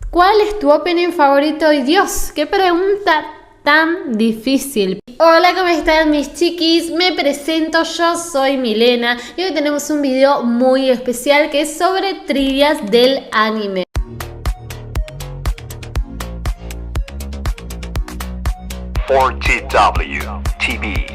¿Cuál es tu opening favorito? Y Dios, qué pregunta tan difícil. Hola, ¿cómo están mis chiquis? Me presento, yo soy Milena y hoy tenemos un video muy especial que es sobre trivias del anime. RTW TV.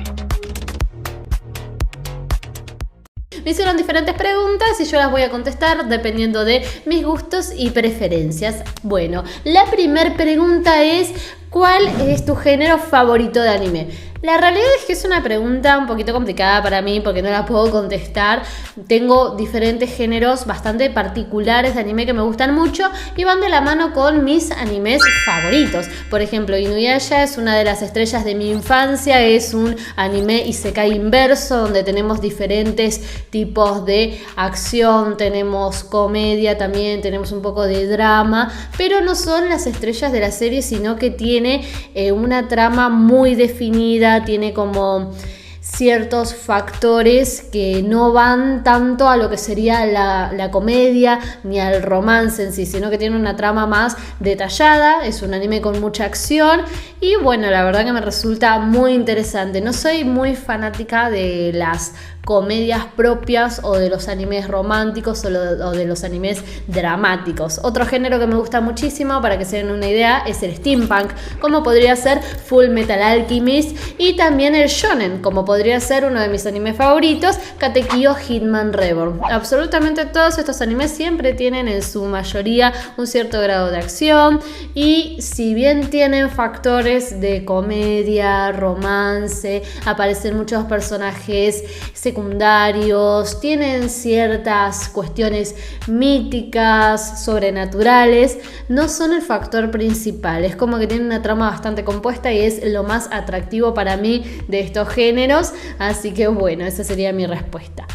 Me hicieron diferentes preguntas y yo las voy a contestar dependiendo de mis gustos y preferencias. Bueno, la primera pregunta es: ¿cuál es tu género favorito de anime? La realidad es que es una pregunta un poquito complicada para mí porque no la puedo contestar. Tengo diferentes géneros bastante particulares de anime que me gustan mucho y van de la mano con mis animes favoritos. Por ejemplo, Inuyasha es una de las estrellas de mi infancia, es un anime isekai inverso donde tenemos diferentes tipos de acción, tenemos comedia también, tenemos un poco de drama, pero no son las estrellas de la serie, sino que tiene una trama muy definida, tiene como ciertos factores que no van tanto a lo que sería la comedia ni al romance en sí, sino que tiene una trama más detallada. Es un anime con mucha acción y bueno, la verdad que me resulta muy interesante. No soy muy fanática de las comedias propias o de los animes románticos o de los animes dramáticos. Otro género que me gusta muchísimo, para que se den una idea, es el steampunk, como podría ser Full Metal Alchemist, y también el shonen, como podría ser uno de mis animes favoritos, Katekyo Hitman Reborn. Absolutamente todos estos animes siempre tienen en su mayoría un cierto grado de acción y si bien tienen factores de comedia, romance, aparecen muchos personajes secundarios, tienen ciertas cuestiones míticas, sobrenaturales, no son el factor principal. Es como que tienen una trama bastante compuesta y es lo más atractivo para mí de estos géneros, así que bueno, esa sería mi respuesta.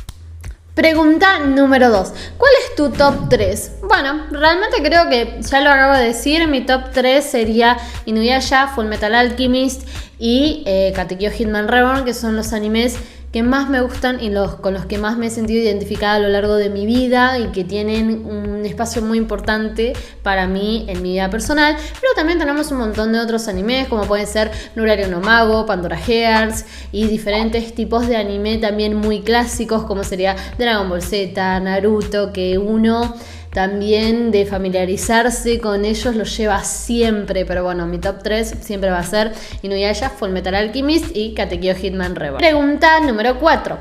Pregunta número 2. ¿Cuál es tu top 3? Bueno, realmente creo que ya lo acabo de decir. Mi top 3 sería Inuyasha, Full Metal Alchemist y Katekyo Hitman Reborn, que son los animes que más me gustan y con los que más me he sentido identificada a lo largo de mi vida y que tienen un espacio muy importante para mí en mi vida personal. Pero también tenemos un montón de otros animes como pueden ser Nurario no Mago, Pandora Hearts y diferentes tipos de anime también muy clásicos como sería Dragon Ball Z, Naruto, que uno también de familiarizarse con ellos lo lleva siempre, pero bueno, mi top 3 siempre va a ser Inuyasha, Full Metal Alchemist y Katekyo Hitman Reborn. Pregunta número 4.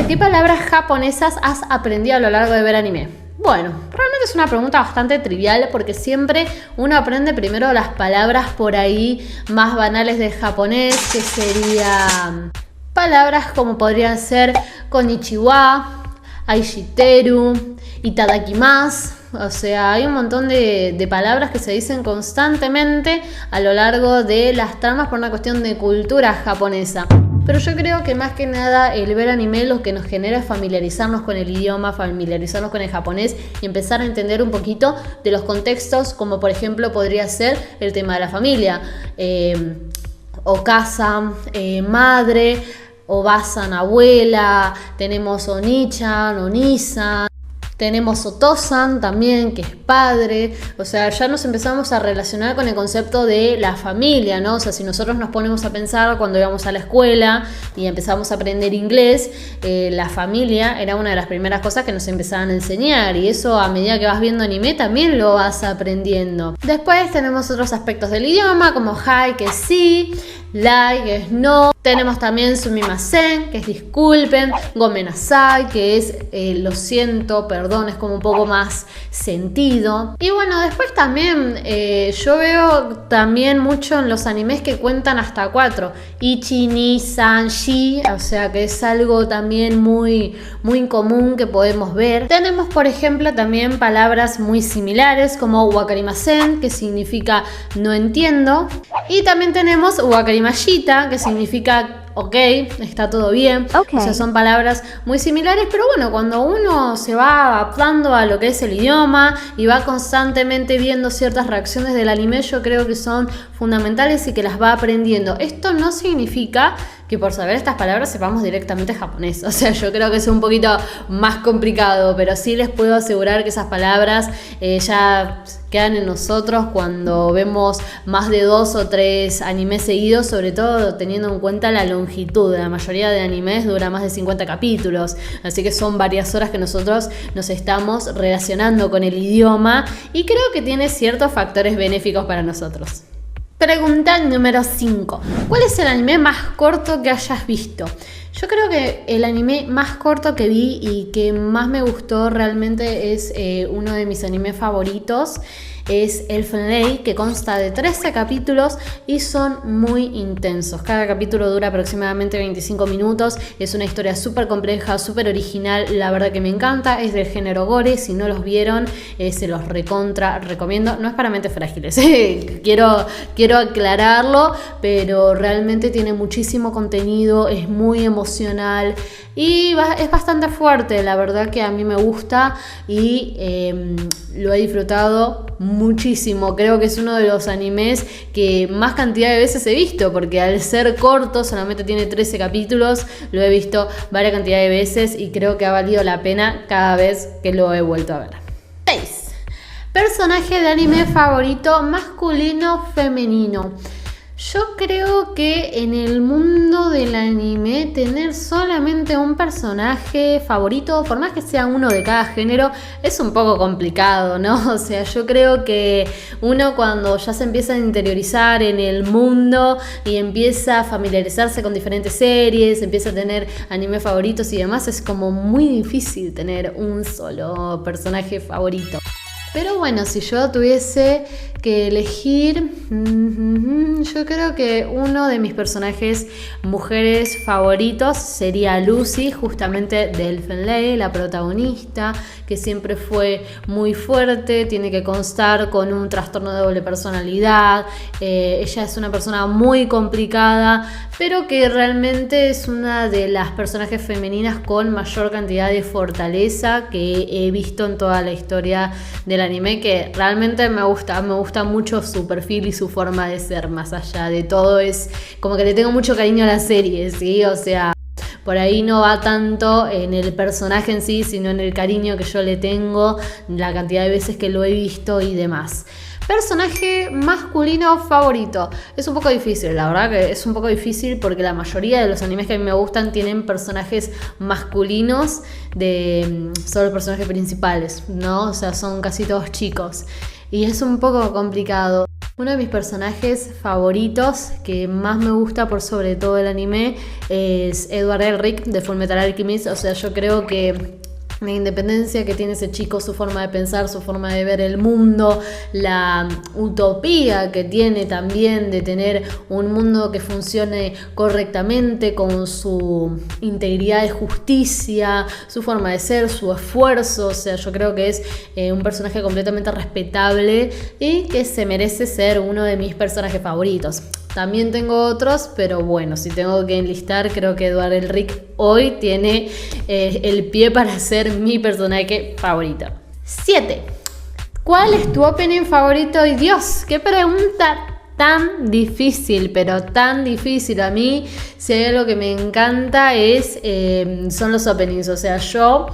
¿Qué palabras japonesas has aprendido a lo largo de ver anime? Bueno, realmente es una pregunta bastante trivial porque siempre uno aprende primero las palabras por ahí más banales del japonés, que serían palabras como podrían ser konnichiwa, aishiteru, itadakimasu. O sea, hay un montón de palabras que se dicen constantemente a lo largo de las tramas por una cuestión de cultura japonesa. Pero yo creo que más que nada el ver anime lo que nos genera es familiarizarnos con el idioma, familiarizarnos con el japonés y empezar a entender un poquito de los contextos, como por ejemplo podría ser el tema de la familia, okasa, madre, obasan, abuela, tenemos onichan, onisan, tenemos otosan también, que es padre. O sea, ya nos empezamos a relacionar con el concepto de la familia, ¿no? O sea, si nosotros nos ponemos a pensar cuando íbamos a la escuela y empezamos a aprender inglés, la familia era una de las primeras cosas que nos empezaban a enseñar y eso a medida que vas viendo anime también lo vas aprendiendo. Después tenemos otros aspectos del idioma como hi, que es sí, lai, que es no. Tenemos también sumimasen, que es disculpen, gomenasai, que es lo siento, perdón, es como un poco más sentido. Y bueno, después también yo veo también mucho en los animes que cuentan hasta 4. Ichi, ni, san, shi, o sea que es algo también muy común que podemos ver. Tenemos por ejemplo también palabras muy similares como wakarimasen, que significa no entiendo. Y también tenemos wakarimashita, que significa ok, está todo bien. Okay. O sea, son palabras muy similares, pero bueno, cuando uno se va adaptando a lo que es el idioma y va constantemente viendo ciertas reacciones del anime, yo creo que son fundamentales y que las va aprendiendo. Esto no significa que por saber estas palabras sepamos directamente japonés. O sea, yo creo que es un poquito más complicado, pero sí les puedo asegurar que esas palabras ya quedan en nosotros cuando vemos más de 2 o 3 animes seguidos, sobre todo teniendo en cuenta la longitud. La mayoría de animes dura más de 50 capítulos, así que son varias horas que nosotros nos estamos relacionando con el idioma y creo que tiene ciertos factores benéficos para nosotros. Pregunta número 5. ¿Cuál es el anime más corto que hayas visto? Yo creo que el anime más corto que vi y que más me gustó realmente es uno de mis animes favoritos. Es Elfen Lied, que consta de 13 capítulos y son muy intensos. Cada capítulo dura aproximadamente 25 minutos. Es una historia súper compleja, súper original. La verdad que me encanta. Es del género gore. Si no los vieron, se los recontra recomiendo. No es para mentes frágiles. Quiero aclararlo, pero realmente tiene muchísimo contenido. Es muy emocional y es bastante fuerte. La verdad que a mí me gusta y lo he disfrutado muchísimo. Creo que es uno de los animes que más cantidad de veces he visto, porque al ser corto, solamente tiene 13 capítulos, lo he visto varias cantidad de veces y creo que ha valido la pena cada vez que lo he vuelto a ver. 6. Personaje de anime favorito, masculino, femenino. Yo creo que en el mundo del anime tener solamente un personaje favorito, por más que sea uno de cada género, es un poco complicado, ¿no? O sea, yo creo que uno cuando ya se empieza a interiorizar en el mundo y empieza a familiarizarse con diferentes series, empieza a tener anime favoritos y demás, es como muy difícil tener un solo personaje favorito. Pero bueno, si yo tuviese que elegir, yo creo que uno de mis personajes mujeres favoritos sería Lucy, justamente de Elfen Lied, la protagonista, que siempre fue muy fuerte, tiene que constar con un trastorno de doble personalidad. Ella es una persona muy complicada, pero que realmente es una de las personajes femeninas con mayor cantidad de fortaleza que he visto en toda la historia del anime, que realmente me gusta mucho su perfil y su forma de ser. Más allá de todo, es como que le tengo mucho cariño a la serie, ¿sí? O sea, por ahí no va tanto en el personaje en sí, sino en el cariño que yo le tengo, la cantidad de veces que lo he visto y demás. Personaje masculino favorito. Es un poco difícil, la verdad que es un poco difícil porque la mayoría de los animes que a mí me gustan tienen personajes masculinos, son los personajes principales, ¿no? O sea, son casi todos chicos y es un poco complicado. Uno de mis personajes favoritos que más me gusta por sobre todo el anime es Edward Elric de Fullmetal Alchemist. O sea, yo creo que la independencia que tiene ese chico, su forma de pensar, su forma de ver el mundo, la utopía que tiene también de tener un mundo que funcione correctamente con su integridad de justicia, su forma de ser, su esfuerzo. O sea, yo creo que es un personaje completamente respetable y que se merece ser uno de mis personajes favoritos. También tengo otros, pero bueno, si tengo que enlistar, creo que Edward Elric hoy tiene el pie para ser mi personaje favorito. 7. ¿Cuál es tu opening favorito? Y Dios, qué pregunta tan difícil, pero tan difícil. A mí, si hay algo que me encanta son los openings. O sea, yo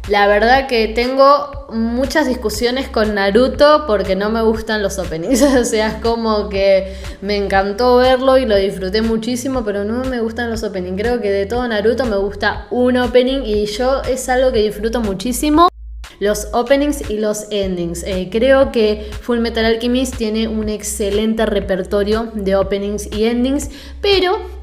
la verdad que tengo muchas discusiones con Naruto porque no me gustan los openings. O sea, es como que me encantó verlo y lo disfruté muchísimo, pero no me gustan los openings. Creo que de todo Naruto me gusta un opening y yo es algo que disfruto muchísimo. Los openings y los endings. Creo que Fullmetal Alchemist tiene un excelente repertorio de openings y endings, pero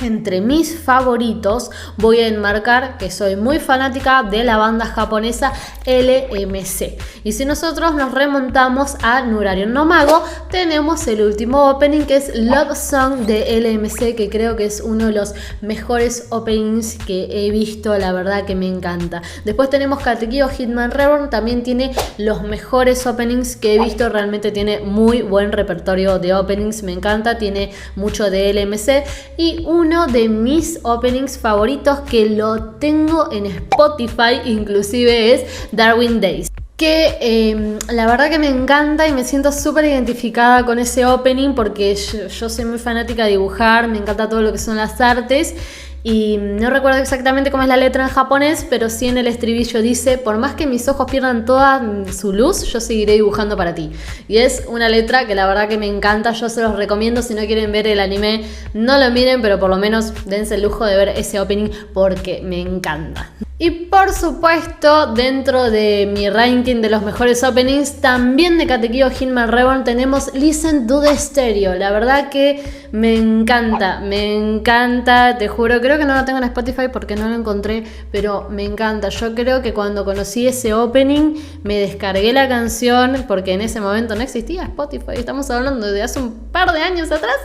entre mis favoritos voy a enmarcar que soy muy fanática de la banda japonesa LMC. Y si nosotros nos remontamos a Nurarion no Mago, tenemos el último opening que es Love Song de LMC, que creo que es uno de los mejores openings que he visto, la verdad que me encanta. Después tenemos Katekyo Hitman Reborn, también tiene los mejores openings que he visto, realmente tiene muy buen repertorio de openings, me encanta, tiene mucho de LMC. Y uno de mis openings favoritos que lo tengo en Spotify inclusive es Darwin Days. que la verdad que me encanta y me siento súper identificada con ese opening porque yo soy muy fanática de dibujar, me encanta todo lo que son las artes y no recuerdo exactamente cómo es la letra en japonés, pero sí en el estribillo dice: por más que mis ojos pierdan toda su luz, yo seguiré dibujando para ti. Y es una letra que la verdad que me encanta, yo se los recomiendo. Si no quieren ver el anime, no lo miren, pero por lo menos dense el lujo de ver ese opening porque me encanta. Y por supuesto, dentro de mi ranking de los mejores openings, también de Katekyo Hitman Reborn, tenemos Listen to the Stereo. La verdad que me encanta, te juro. Creo que no lo tengo en Spotify porque no lo encontré, pero me encanta. Yo creo que cuando conocí ese opening, me descargué la canción, porque en ese momento no existía Spotify, estamos hablando de hace un par de años atrás,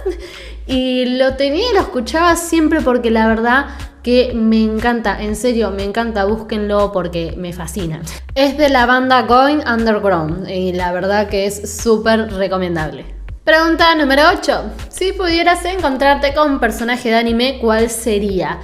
y lo tenía y lo escuchaba siempre porque la verdad que me encanta, en serio, me encanta, búsquenlo porque me fascina. Es de la banda Going Underground y la verdad que es súper recomendable. Pregunta número 8. Si pudieras encontrarte con un personaje de anime, ¿cuál sería?